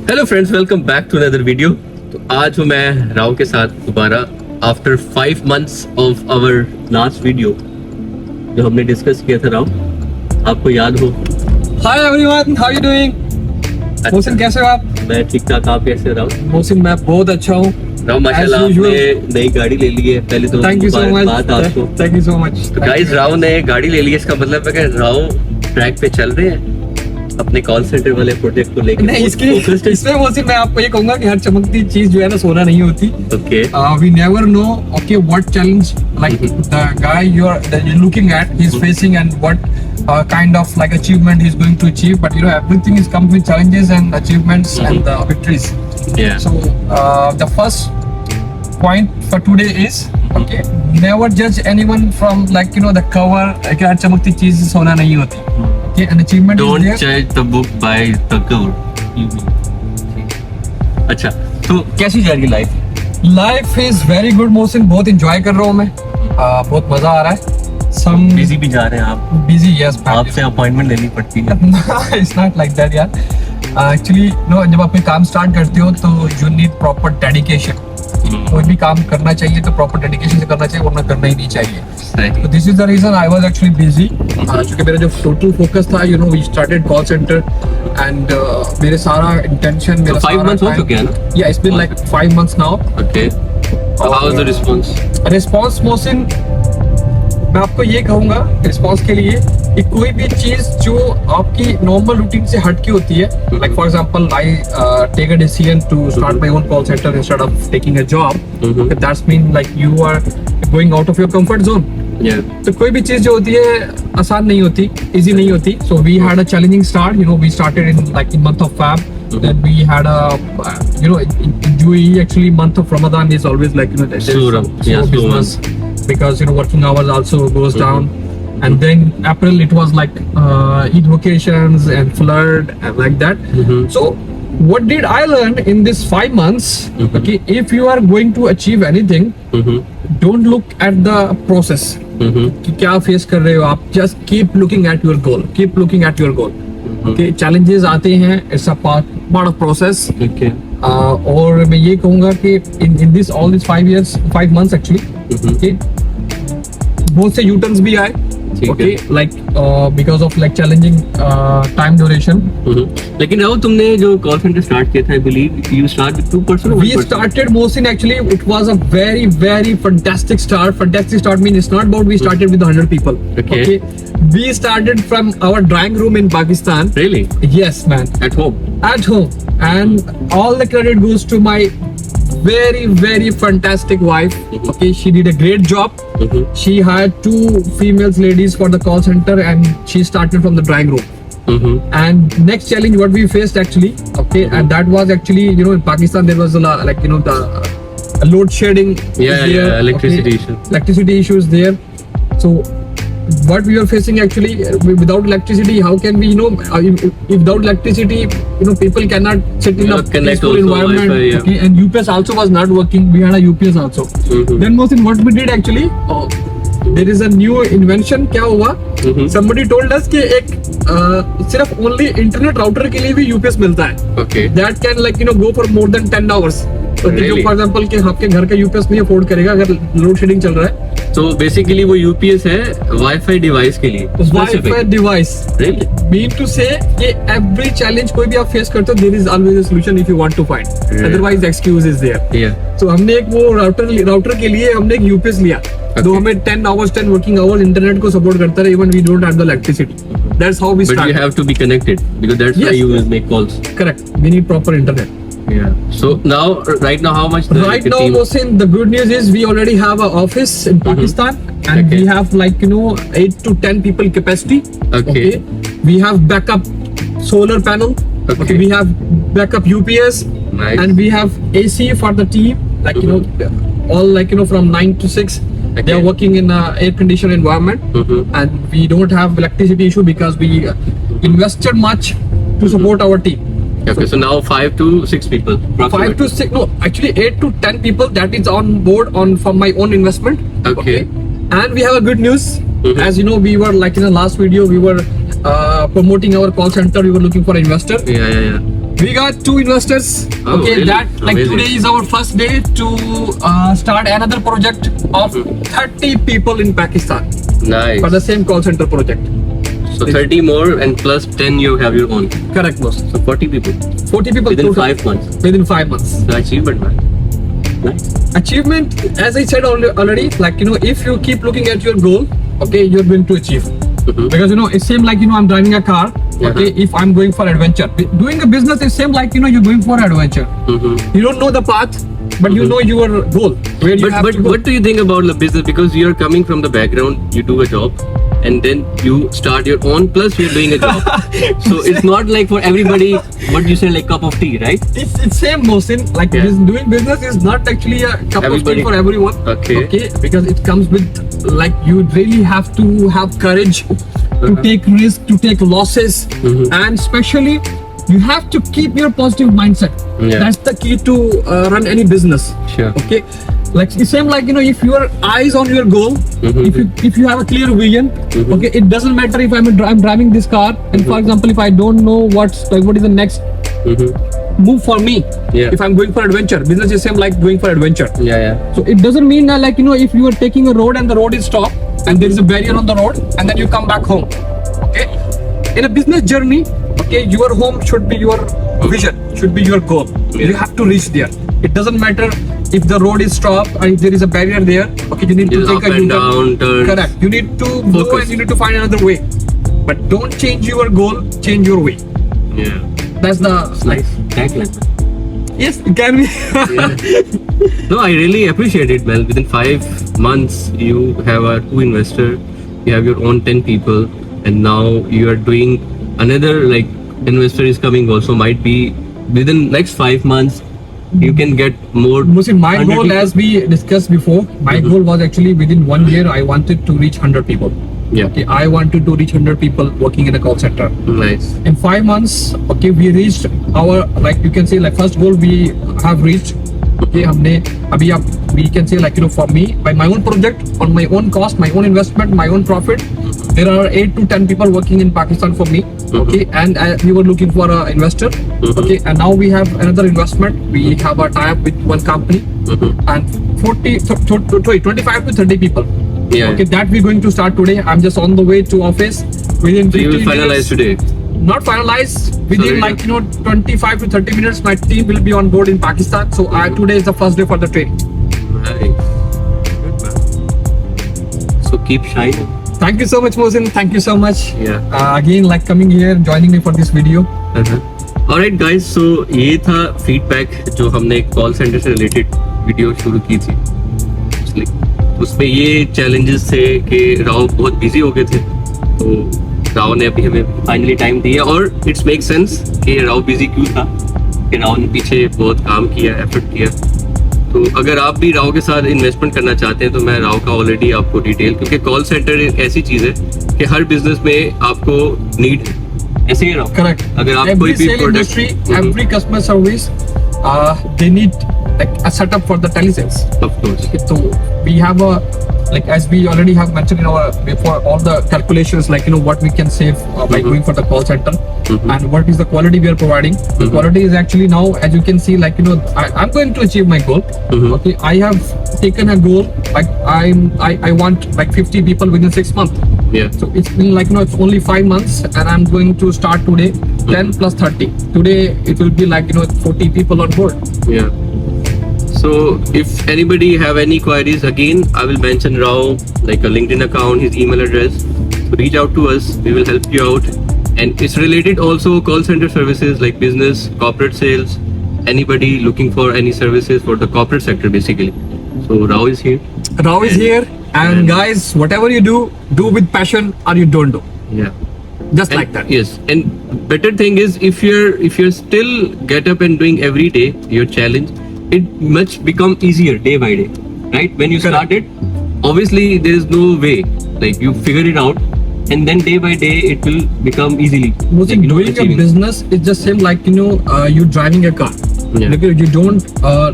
Hello friends, welcome back to another video. तो आज हूँ मैं राव के साथ दोबारा after 5 months of our last video जो हमने डिस्कस किया था। राव, आपको याद हो? Hi everyone, how you doing? Mohsin कैसे हो आप? मैं ठीक ठाक, आप कैसे राव? मोहसिन मैं बहुत अच्छा हूँ। राव माशाल्लाह आपने नई गाड़ी ले ली है, पहले तो थैंक यू सो मच। बात आपको। Thank you so much. तो गाइस, राव ने गाड़ी ले ली है, इसका मतलब है कि राव ट्रैक पे चल रहे हैं अपने कॉल सेंटर वाले प्रोजेक्ट को लेकर। नहीं, इसमें मोहसिन मैं आपको ये कहूंगा कि हर चमकती चीज जो है ना सोना नहीं होती। Okay, we never know okay what challenge like the guy you are looking at he is facing and what kind of like achievement he's going to achieve, but you know everything is comes with challenges and achievements and victories. yeah, So the first point for today is okay, never judge anyone from like you know the cover. like हर चमकती चीज सोना नहीं होती। okay, an achievement don't is there. judge the book by the cover. अच्छा, तो कैसी जा रही life? Life is very good Mohsin, बहुत enjoy कर रहा हूँ मैं। बहुत मजा आ रहा है। Some बिजी भी जा रहे हैं आप? busy, yes, आपसे अपॉइंटमेंट लेनी पड़ती है? it's not like that यार। Actually no, जब आप कोई काम स्टार्ट करते हो तो you need proper dedication. कोई भी काम करना चाहिए तो प्रॉपर डेडिकेशन से करना चाहिए, वरना करना ही नहीं चाहिए। तो this is the reason I was actually busy. क्योंकि मेरा जो टोटल फोकस था, you know we started call center and मेरे सारा इंटेंशन मेरा 5 months हो चुके हैं ना? या it's been like 5 months now. Okay, how is the response? Response Mohsin, मैं आपको ये कहूंगा रिस्पांस के लिए कि कोई भी चीज जो आपकी नॉर्मल रूटीन से हट की होती है, like for example I take a decision to start my own call center instead of taking a job, that's mean like you are going out of your comfort zone. तो कोई भी चीज जो होती है आसान नहीं होती, इजी नहीं होती। So we had a challenging start, you know we started in like in month of Feb, then we had a you know in UAE actually month of Ramadan is always like you know slow business because you know working hours also goes down. And then April it was like Eid vacations and flood and like that. So what did I learn in this 5 months? Okay, if you are going to achieve anything, don't look at the process कि क्या face कर रहे हो आप, just keep looking at your goal, keep looking at your goal. Okay, challenges आते हैं, it's a part of process. Okay. और मैं ये कहूँगा कि in this all these 5 months actually, okay, बहुत से U-turns भी आए, okay, like because of like challenging time duration. लेकिन राहुल, तुमने जो कॉल सेंटर स्टार्ट किया था, I believe you start with 2 person or 1 We person? started Mohsin actually it was a very fantastic start. Fantastic start means it's not about we started with 100 people. Okay. We started from our drawing room in Pakistan. Really? Yes, man. At home? At home. And all the credit goes to my very fantastic wife. Okay, she did a great job. She hired 2 female ladies for the call center and she started from the drawing room. And next challenge what we faced actually, okay, and that was actually, you know, in Pakistan there was a lot, like you know the load shedding. Yeah, electricity issue. Electricity issues there. So what we are facing actually, without electricity, how can we, you know, if without electricity, you know, people cannot sit in a peaceful environment. Wi-Fi, yeah. Okay, and UPS also was not working. We had a UPS also. Then Mohsin, what we did actually, there is a new invention. क्या हुआ? Somebody told us कि एक सिर्फ only internet router के लिए भी UPS मिलता है. Okay. That can like you know go for more than 10 hours. तो Really? फॉर एग्जाम्पल कि आपके घर का यूपीएस नहीं अफोर्ड करेगा अगर लोड शेडिंग चल रहा है। तो बेसिकली वो यूपीएस है वाईफाई डिवाइस के लिए। WiFi device Really? Mean to say कि एवरी चैलेंज कोई भी आप फेस करते हो, there is always a solution if you want to find, otherwise excuse is there. Yeah. तो हमने एक वो राउटर के लिए हमने एक यूपीएस लिया, तो हमें 10 वर्किंग आवर्स इंटरनेट को सपोर्ट करता रहे, even we don't have the electricity. That's how we But you start. have to be connected because that's why Yes. you will make calls. Correct, we need proper internet. Yeah. So right now, how much? Right now, Mohsin, the good news is we already have an office in Pakistan, and Okay. we have like you know 8 to 10 people capacity. Okay. We have backup solar panel. Okay. We have backup UPS. Nice. And we have AC for the team. Like you know, all like you know from 9 to 6. Okay. They are working in a air conditioned environment, and we don't have electricity issue because we invested much to support our team. Okay, so now 5 to 6 people. 5 to 6, no, actually 8 to 10 people. That is on board from my own investment. Okay. And we have a good news. As you know, we were like in the last video, we were promoting our call center. We were looking for an investor. Yeah. We got 2 investors. Oh, Okay, really? that like Amazing. today is our first day to start another project of 30 people in Pakistan Nice. for the same call center project. So 30 more and plus 10 you have your own. Correct, boss. So 40 people 40 people within total. 5 months. Within 5 months. The achievement, man. Nice. Achievement, as I said already, like if you keep looking at your goal, okay, you're going to achieve. Mhm. Because it seems like I'm driving a car. Okay, if I'm going for adventure, doing a business, it seems like you're going for adventure. Mhm. You don't know the path, but you know your goal. Where you have But to go. what do you think about the business? Because you're coming from the background, you do a job, and then you start your own. Plus, you're doing a job. So it's not like for everybody. What you say, like cup of tea, right? It's same motion. Like Yeah. doing business is not actually a cup of Everybody- tea for everyone. Okay. Okay, because it comes with like you really have to have courage to take risk, to take losses, and especially you have to keep your positive mindset. Yeah. That's the key to run any business. Sure. Okay, like it's same like if your eyes on your goal, if you have a clear vision, okay, it doesn't matter if I'm driving this car, and for example, if I don't know what is the next move for me. Yeah. If I'm going for adventure, business is same like going for adventure. Yeah, yeah. So it doesn't mean that like if you are taking a road and the road is stopped and there is a barrier on the road and then you come back home. Okay. In a business journey, okay, your home should be your vision, should be your goal. Yeah. You have to reach there. It doesn't matter if the road is stopped and if there is a barrier there. Okay, you need to It's take up a and U-turn. down, turns. Correct. You need to go Focus. and you need to find another way. But don't change your goal, change your way. Yeah. That's the Nice. Tagline. Yes, it can be. No, I really appreciate it, Mel. Within 5 months, you have a 2 investor, you have your own 10 people, and now you are doing another like investor is coming also. Might be within next 5 months, you can get more. Mostly my 100 goal, people. as we discussed before, my goal was actually within 1 year I wanted to reach 100 people. Yeah. Okay, I wanted to reach 100 people working in a call center. Nice. In 5 months, okay, we reached our, like you can say, like first goal we have reached. Okay, हमने अभी आप we can say like for me, by my own project, on my own cost, my own investment, my own profit, there are 8 to 10 people working in Pakistan for me. Okay, and we were looking for an investor. Okay, and now we have another investment. We have a tie-up with one company, and 25 to 30 people. Yeah. Okay, that we're going to start today. I'm just on the way to office. Within So you will 15 finalize minutes, today. Not finalized. Within Sorry. like 25 to 30 minutes, my team will be on board in Pakistan. So today is the first day for the training. Nice. Good, man. So keep shining. Thank you so much, Mohsin. Thank you so much. Yeah. Again, like coming here, joining me for this video. Alright guys, so ये था feedback जो हमने call centre से related video शुरू की थी. उसमें ये चैलेंजेस थे कि राव बहुत बिजी हो गए थे, तो राव ने अभी हमें फाइनली टाइम दिया. और इट्स मेक सेंस कि राव बिजी क्यों था, कि राव ने पीछे बहुत काम किया, एफर्ट किया. तो अगर आप भी राव के साथ इन्वेस्टमेंट करना चाहते हैं तो मैं राव का ऑलरेडी आपको डिटेल, क्योंकि कॉल सेंटर एक ऐसी चीज़ है कि हर बिजनेस में आपको नीड है. ऐसे ही राव. Correct. अगर आप Every कोई भी sale product industry, every customer service, they need like a setup for the telesales. Of course. So we have a, like as we already have mentioned in our before all the calculations, like what we can save by going for the call center, and what is the quality we are providing. The quality is actually now, as you can see, like I'm going to achieve my goal. Okay, I have taken a goal, like I want like 50 people within 6 months. Yeah. So it's been like it's only 5 months, and I'm going to start today 10 plus 30. Today it will be like 40 people on board. Yeah. So if anybody have any queries, again I will mention Rao, like a LinkedIn account, his email address. So reach out to us. We will help you out. And it's related also call center services like business, corporate sales, anybody looking for any services for the corporate sector basically. So Rao is here. Rao is here, and guys, whatever you do with passion, or you don't do. Yeah. Just And like that. Yes. And better thing is if you're still get up and doing every day your challenge, it much become easier day by day, right? When you Correct. start it, obviously there is no way, like you figure it out, and then day by day it will become easily. Mostly like, doing a achieving. business is just same like you driving a car. Yeah. Like, you don't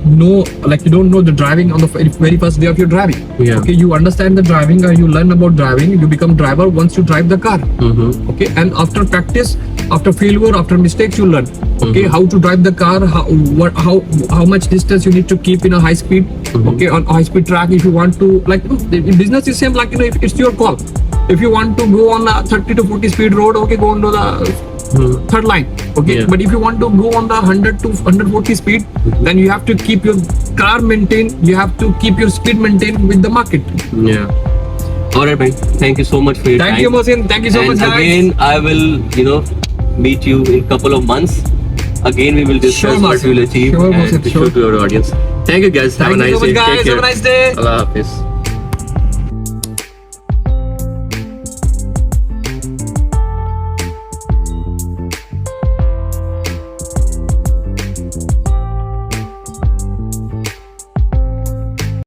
know, like you don't know the driving on the very first day of your driving. Yeah. Okay, you understand the driving, or you learn about driving. You become driver once you drive the car. Mhm. Okay, and after practice, after failure, after mistakes, you learn. Okay, how to drive the car, how much distance you need to keep in a high speed. Okay, on high speed track. If you want to, like, in business is same. Like, if it's your call. If you want to go on a 30 to 40 speed road, okay, go on to the third line. Okay, Yeah. but if you want to go on the 100 to 140 speed, then you have to keep your car maintained. You have to keep your speed maintained with the market. Yeah. All right, bhai. Thank you so much for your time. Thank you, Mohsin. Thank you so and much, guys. again, I will, meet you in couple of months. Again, we will discuss Sure, what Mohsin. we will achieve Sure, and Mohsin, to show sure. to our audience. Thank you, guys. Have Thank a you nice so much, day. guys. Take care. Have a nice day. Allah Hafiz.